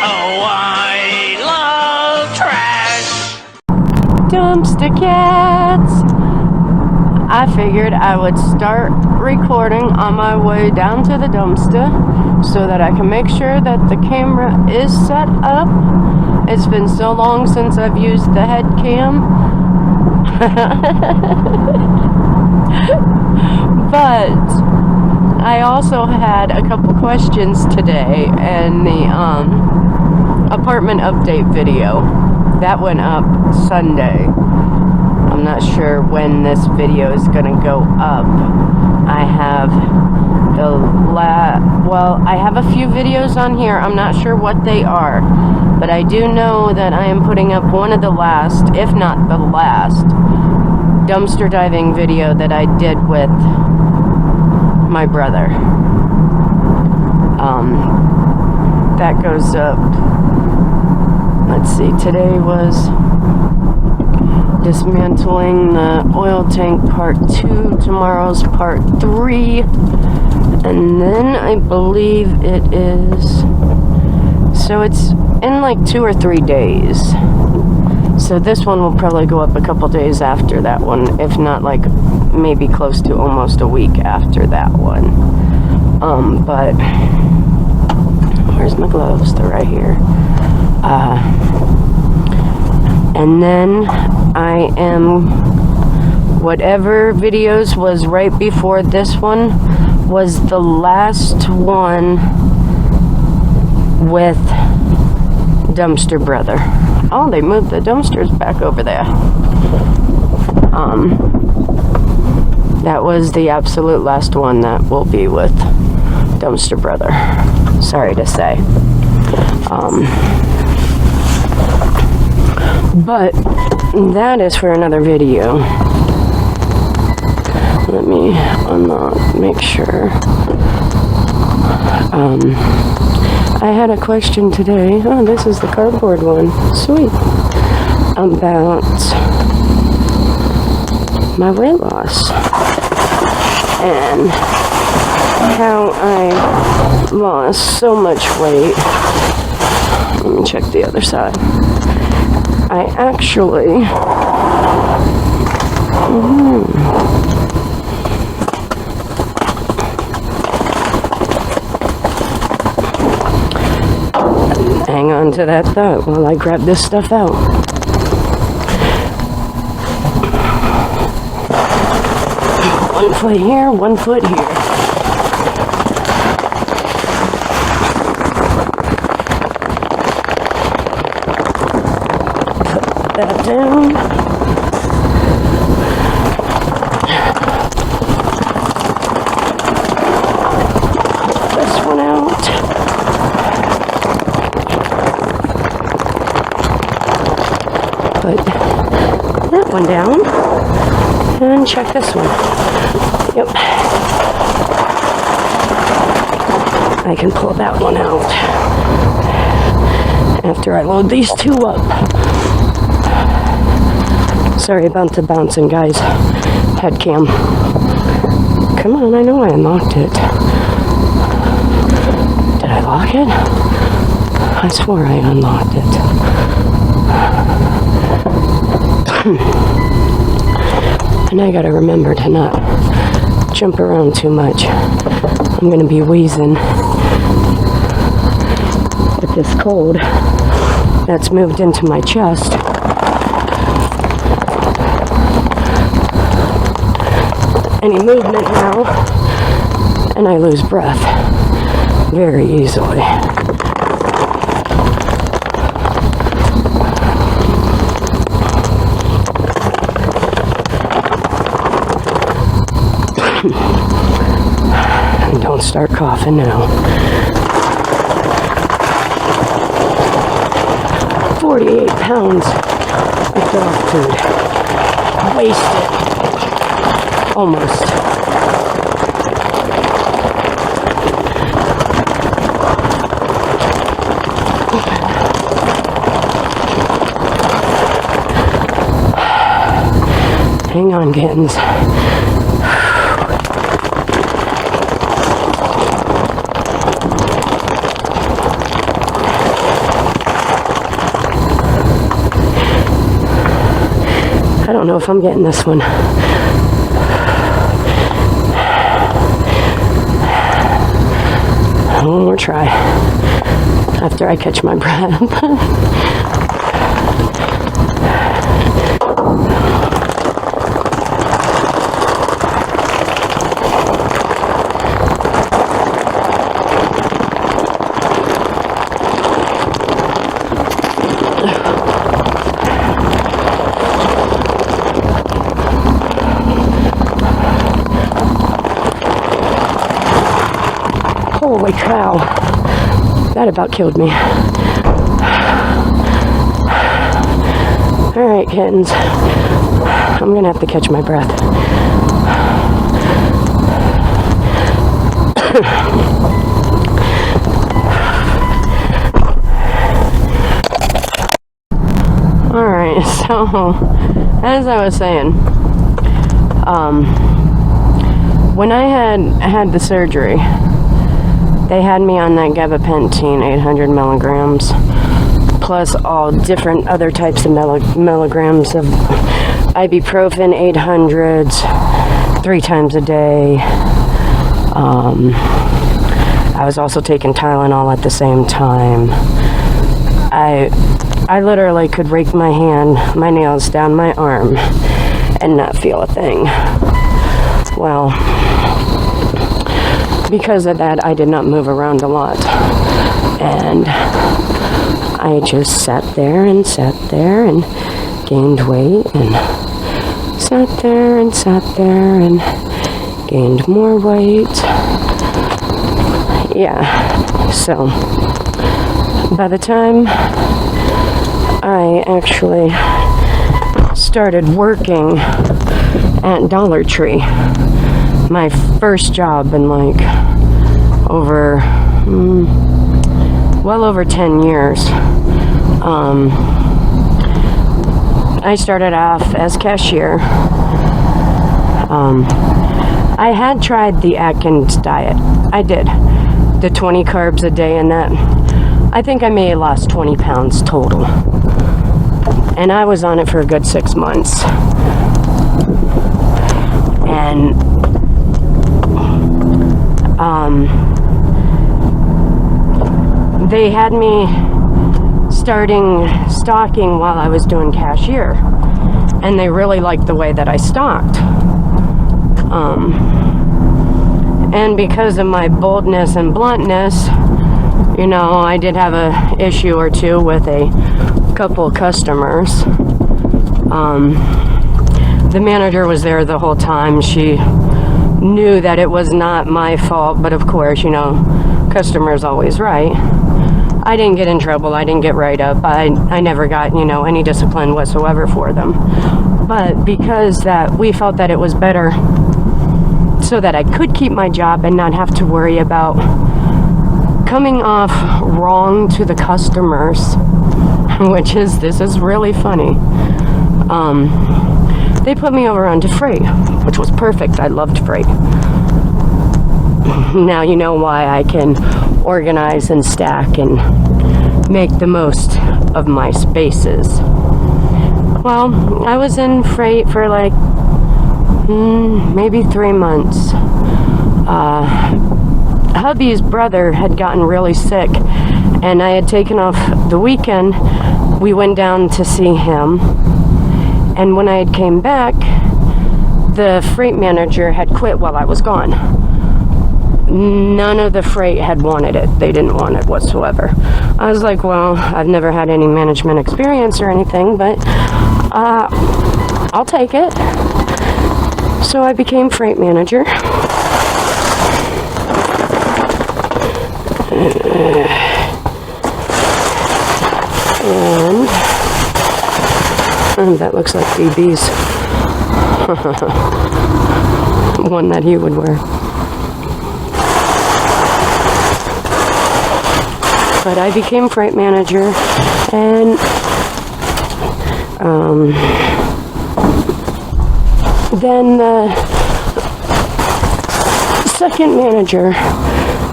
Oh, I love trash. Dumpster cats. I figured I would start recording on my way down to the dumpster so that I can make sure that the camera is set up. It's been so long since I've used the head cam. But I also had a couple questions today, and the apartment update video that went up Sunday. I'm not sure when this video is gonna go up. I have I have a few videos on here. I'm not sure what they are, but I do know that I am putting up one of the last, if not the last, dumpster diving video that I did with my brother. That goes up, let's see, today was dismantling the oil tank part 2, tomorrow's part 3, and then I believe it is, so it's in like 2 or 3 days. So this one will probably go up a couple days after that one, if not like maybe close to almost a week after that one. But where's my gloves? They're right here. And then I am, whatever videos was right before this one was the last one with Dumpster Brother. Oh, they moved the dumpsters back over there. That was the absolute last one that will be with Dumpster Brother. Sorry to say. But that is for another video. Let me make sure. I had a question today. Oh, this is the cardboard one. Sweet. About my weight loss and how I lost so much weight. Let me check the other side. I actually hang on to that thought while I grab this stuff out. One foot here, one foot here. Put that down. This one out. Put that one down. And check this one. Yep. I can pull that one out after I load these two up. Sorry about the bouncing, guys. Head cam. Come on, I know I unlocked it. Did I lock it? I swore I unlocked it. And I gotta remember to not jump around too much. I'm gonna be wheezing with this cold that's moved into my chest. Any movement now, and I lose breath very easily. And don't start coughing now. 48 pounds of dog food. Wasted. Almost. Hang on, kittens. don't know if I'm getting this one. One more try after I catch my breath. Holy cow, that about killed me. All right, kittens, I'm gonna have to catch my breath. All right, so as I was saying, when I had the surgery, they had me on that gabapentin, 800 milligrams, plus all different other types of milligrams of ibuprofen, 800s, 3 times a day. I was also taking Tylenol at the same time. I literally could rake my nails down my arm and not feel a thing. Well, because of that, I did not move around a lot. And I just sat there and gained weight and sat there and gained more weight. Yeah, so by the time I actually started working at Dollar Tree, my first job in like over well over 10 years, I started off as cashier. I had tried the Atkins diet. I did the 20 carbs a day, and that I think I may have lost 20 pounds total, and I was on it for a good 6 months. And they had me stocking while I was doing cashier, and they really liked the way that I stocked. And because of my boldness and bluntness, you know, I did have a issue or two with a couple customers. The manager was there the whole time. She knew that it was not my fault, but of course, you know, customer's always right. I didn't get in trouble. I didn't get write up. I never got, you know, any discipline whatsoever for them. But because that we felt that it was better so that I could keep my job and not have to worry about coming off wrong to the customers, this is really funny. They put me over onto freight, which was perfect. I loved freight. Now you know why I can organize and stack and make the most of my spaces. Well, I was in freight for like maybe 3 months. Hubby's brother had gotten really sick, and I had taken off the weekend. We went down to see him, and when I had came back, the freight manager had quit while I was gone. None of the freight had wanted it. They didn't want it whatsoever. I was like, well, I've never had any management experience or anything, but I'll take it. So I became freight manager. And that looks like BB's. One that he would wear. But I became freight manager, and then the second manager,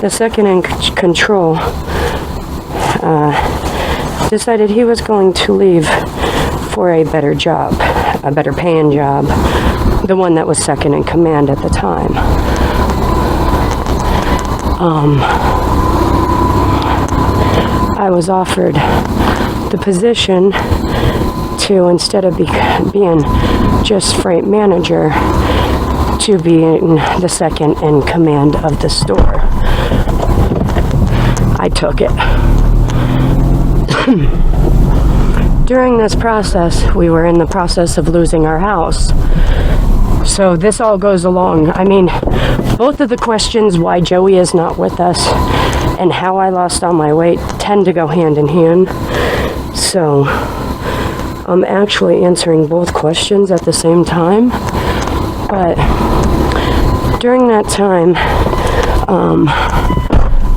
the second in control, decided he was going to leave for a better job a better paying job, the one that was second in command at the time. I was offered the position to, instead of being just freight manager, to being the second in command of the store. I took it. During this process, we were in the process of losing our house. So this all goes along. I mean, both of the questions why Joey is not with us and how I lost all my weight tend to go hand in hand. So I'm actually answering both questions at the same time. But during that time,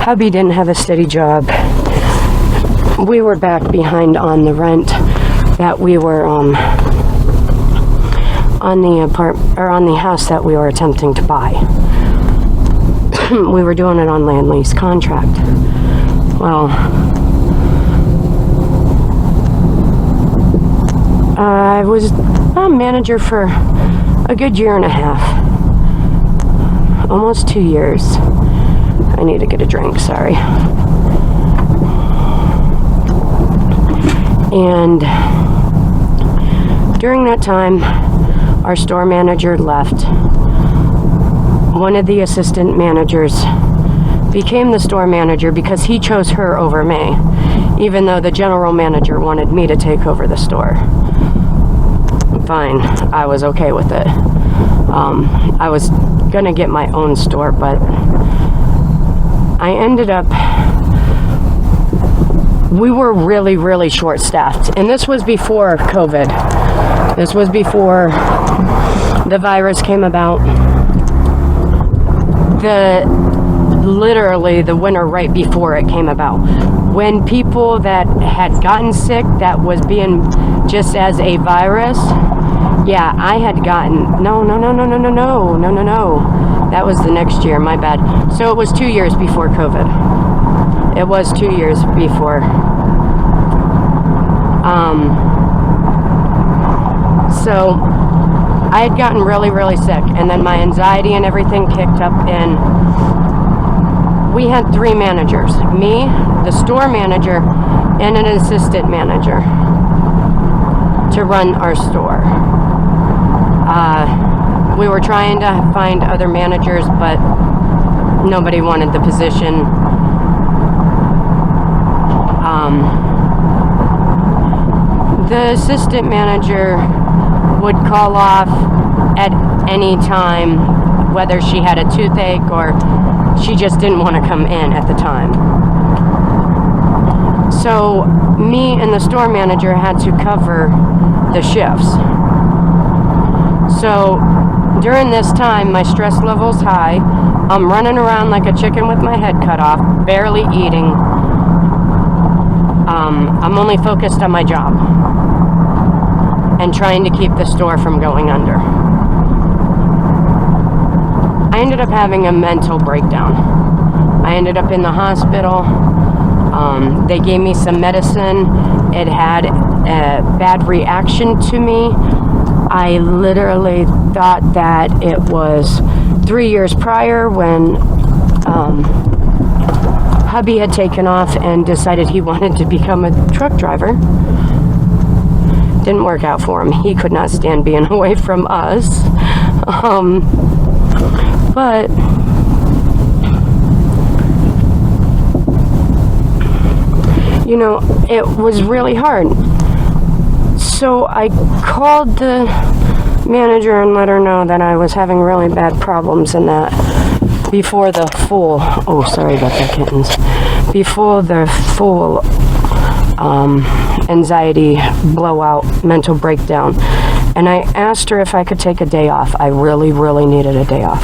hubby didn't have a steady job. We were back behind on the rent that we were on the house that we were attempting to buy. We were doing it on land lease contract. Well, I was a manager for a good year and a half, almost 2 years. I need to get a drink, sorry. And during that time, our store manager left. One of the assistant managers became the store manager because he chose her over me, even though the general manager wanted me to take over the store. Fine, I was okay with it. I was gonna get my own store, but I ended up, we were really, really short-staffed. And this was before COVID. This was before the virus came about. Literally the winter right before it came about. When people that had gotten sick, that was being just as a virus, yeah, I had gotten, no. That was the next year, my bad. So it was 2 years before COVID. It was 2 years before. So I had gotten really, really sick, and then my anxiety and everything kicked up, and we had 3 managers. Me, the store manager, and an assistant manager to run our store. We were trying to find other managers, but nobody wanted the position. The assistant manager would call off at any time, whether she had a toothache or she just didn't want to come in at the time. So me and the store manager had to cover the shifts. So during this time, my stress level's high. I'm running around like a chicken with my head cut off, barely eating. I'm only focused on my job and trying to keep the store from going under. I ended up having a mental breakdown. I ended up in the hospital. They gave me some medicine. It had a bad reaction to me. I literally thought that it was 3 years prior when hubby had taken off and decided he wanted to become a truck driver. Didn't work out for him. He could not stand being away from us. But you know, it was really hard. So I called the manager and let her know that I was having really bad problems and that before the full, oh, sorry about that, kittens. Before the full anxiety blowout, mental breakdown. And I asked her if I could take a day off. I really, really needed a day off.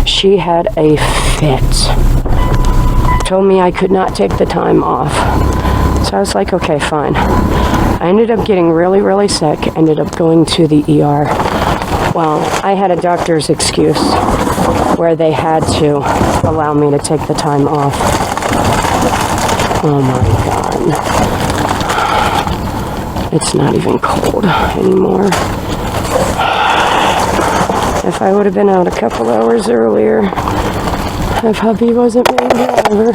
She had a fit. Told me I could not take the time off. So I was like, okay, fine. I ended up getting really, really sick, ended up going to the ER. Well, I had a doctor's excuse where they had to allow me to take the time off. Oh my God. It's not even cold anymore. If I would have been out a couple hours earlier, if hubby wasn't my driver,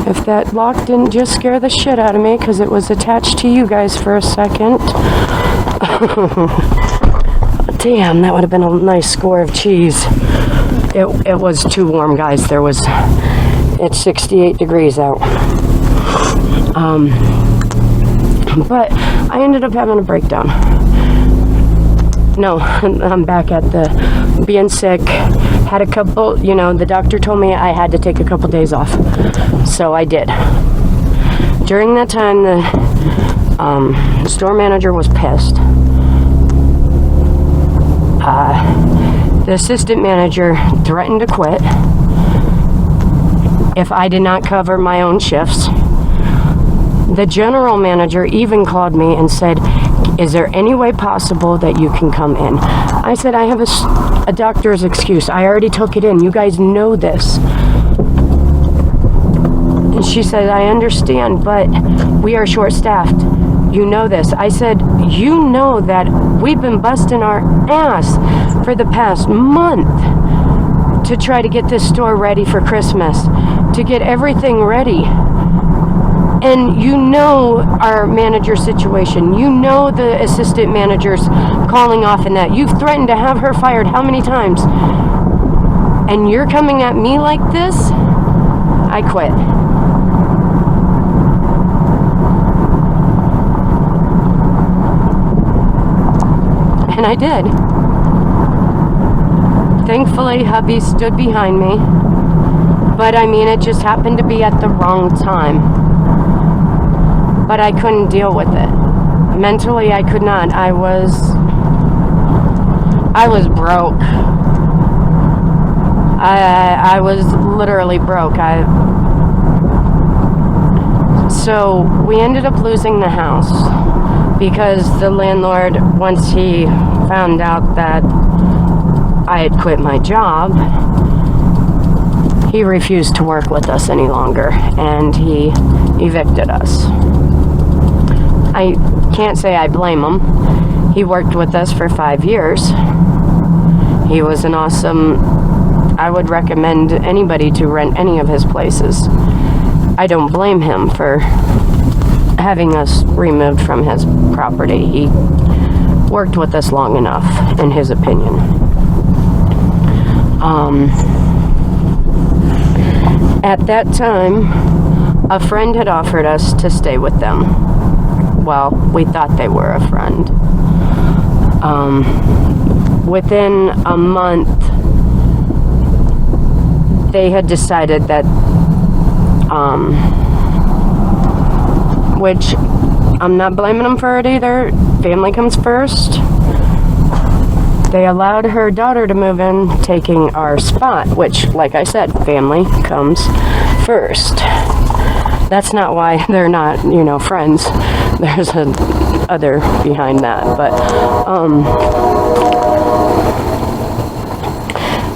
if that lock didn't just scare the shit out of me because it was attached to you guys for a second. Damn, that would have been a nice score of cheese. It was too warm, guys. It's 68 degrees out. But I ended up having a breakdown. No, I'm back at the being sick. Had a couple, the doctor told me I had to take a couple days off. So I did. During that time, the store manager was pissed. The assistant manager threatened to quit if I did not cover my own shifts. The general manager even called me and said, "Is there any way possible that you can come in?" I said, "I have a doctor's excuse. I already took it in. You guys know this." And she said, "I understand, but we are short-staffed. You know this." I said, "You know that we've been busting our ass for the past month to try to get this store ready for Christmas, to get everything ready. And you know our manager situation. You know the assistant managers calling off and that. You've threatened to have her fired how many times? And you're coming at me like this?" I quit. And I did. Thankfully, hubby stood behind me. But I mean, it just happened to be at the wrong time. But I couldn't deal with it. Mentally, I could not. I was broke. I was literally broke. So we ended up losing the house because the landlord, once he found out that I had quit my job, he refused to work with us any longer and he evicted us. I can't say I blame him. He worked with us for 5 years. He was an awesome, I would recommend anybody to rent any of his places. I don't blame him for having us removed from his property. He worked with us long enough, in his opinion. At that time, a friend had offered us to stay with them. Well, we thought they were a friend. Within a month, they had decided that, which I'm not blaming them for it either. Family comes first. They allowed her daughter to move in, taking our spot, which, like I said, family comes first. That's not why they're not, friends. There's other behind that, but,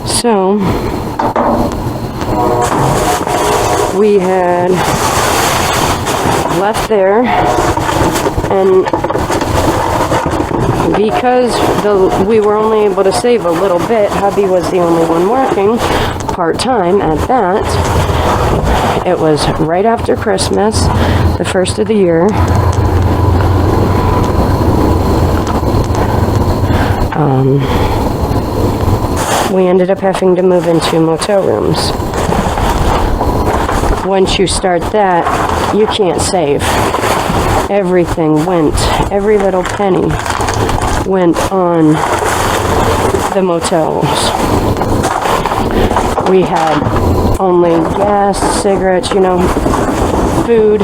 so, we had left there, and because we were only able to save a little bit, hubby was the only one working part-time at that. It was right after Christmas, the first of the year. We ended up having to move into motel rooms. Once you start that, you can't save. Everything went, every little penny went on the motels. We had only gas, cigarettes, food,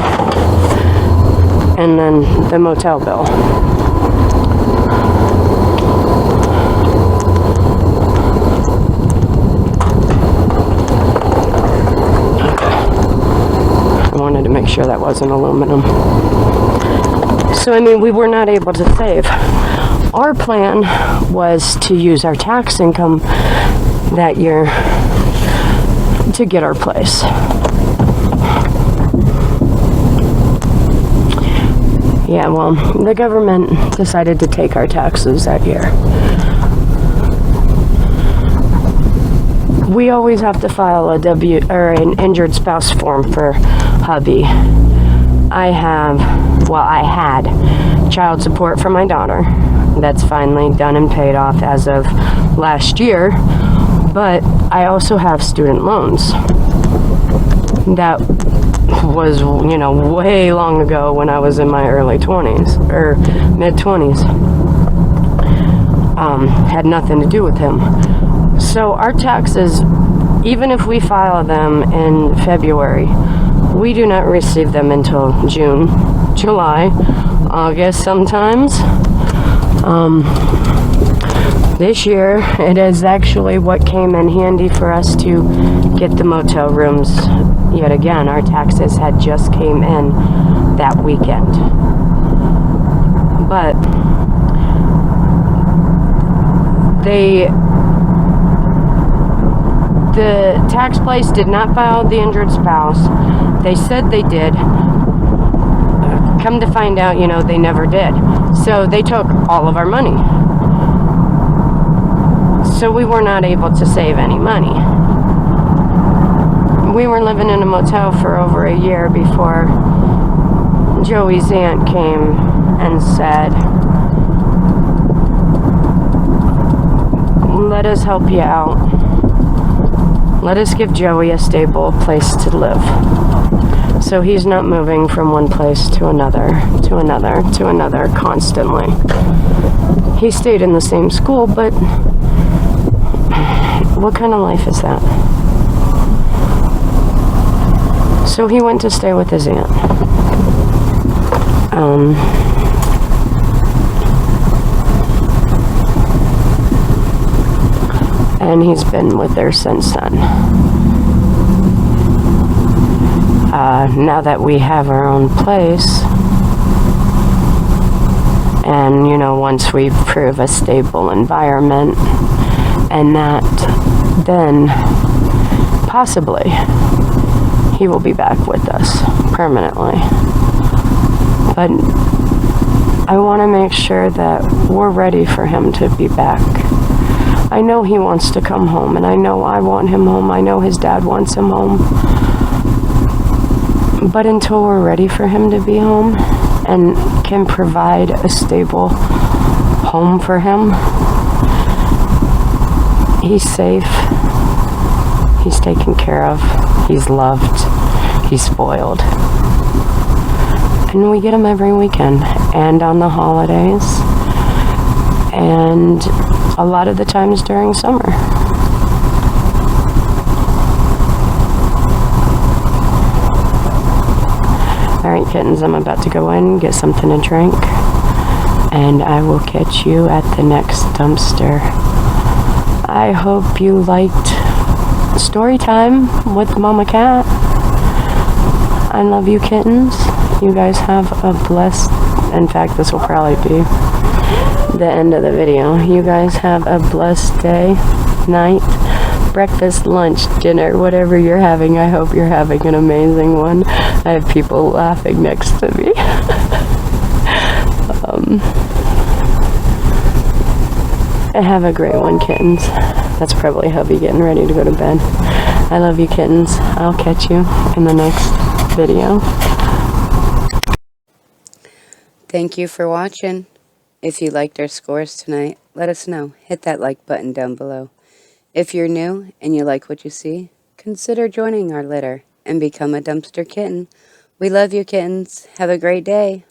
and then the motel bill. I wanted to make sure that wasn't aluminum. So, we were not able to save. Our plan was to use our tax income that year to get our place. Yeah, well, the government decided to take our taxes that year. we always have to file a an injured spouse form for hubby. I had child support for my daughter. That's finally done and paid off as of last year. But I also have student loans. That was, way long ago when I was in my early 20s, or mid-20s. Had nothing to do with him. So our taxes, even if we file them in February, we do not receive them until June, July, August sometimes. This year, it is actually what came in handy for us to get the motel rooms yet again. Our taxes had just came in that weekend. But the tax place did not file the injured spouse. They said they did. Come to find out, they never did. So they took all of our money. So we were not able to save any money. We were living in a motel for over a year before Joey's aunt came and said, let us help you out. Let us give Joey a stable place to live. So he's not moving from one place to another, to another, to another constantly. He stayed in the same school, but what kind of life is that? So he went to stay with his aunt. And he's been with her since then. Now that we have our own place, and once we prove a stable environment, and that, then possibly he will be back with us permanently. But I want to make sure that we're ready for him to be back. I know he wants to come home, and I know I want him home. I know his dad wants him home. But until we're ready for him to be home and can provide a stable home for him, he's safe, he's taken care of, he's loved, he's spoiled. And we get him every weekend and on the holidays and a lot of the times during summer. Alright, kittens, I'm about to go in, get something to drink, and I will catch you at the next dumpster. I hope you liked story time with Mama Cat. I love you, kittens. You guys have a blessed, in fact, this will probably be the end of the video. You guys have a blessed day, night, breakfast, lunch, dinner, whatever you're having. I hope you're having an amazing one. I have people laughing next to me. Have a great one, kittens. That's probably hubby getting ready to go to bed. I love you, kittens. I'll catch you in the next video. Thank you for watching. If you liked our scores tonight, let us know. Hit that like button down below. If you're new and you like what you see, consider joining our litter and become a dumpster kitten. We love you, kittens. Have a great day.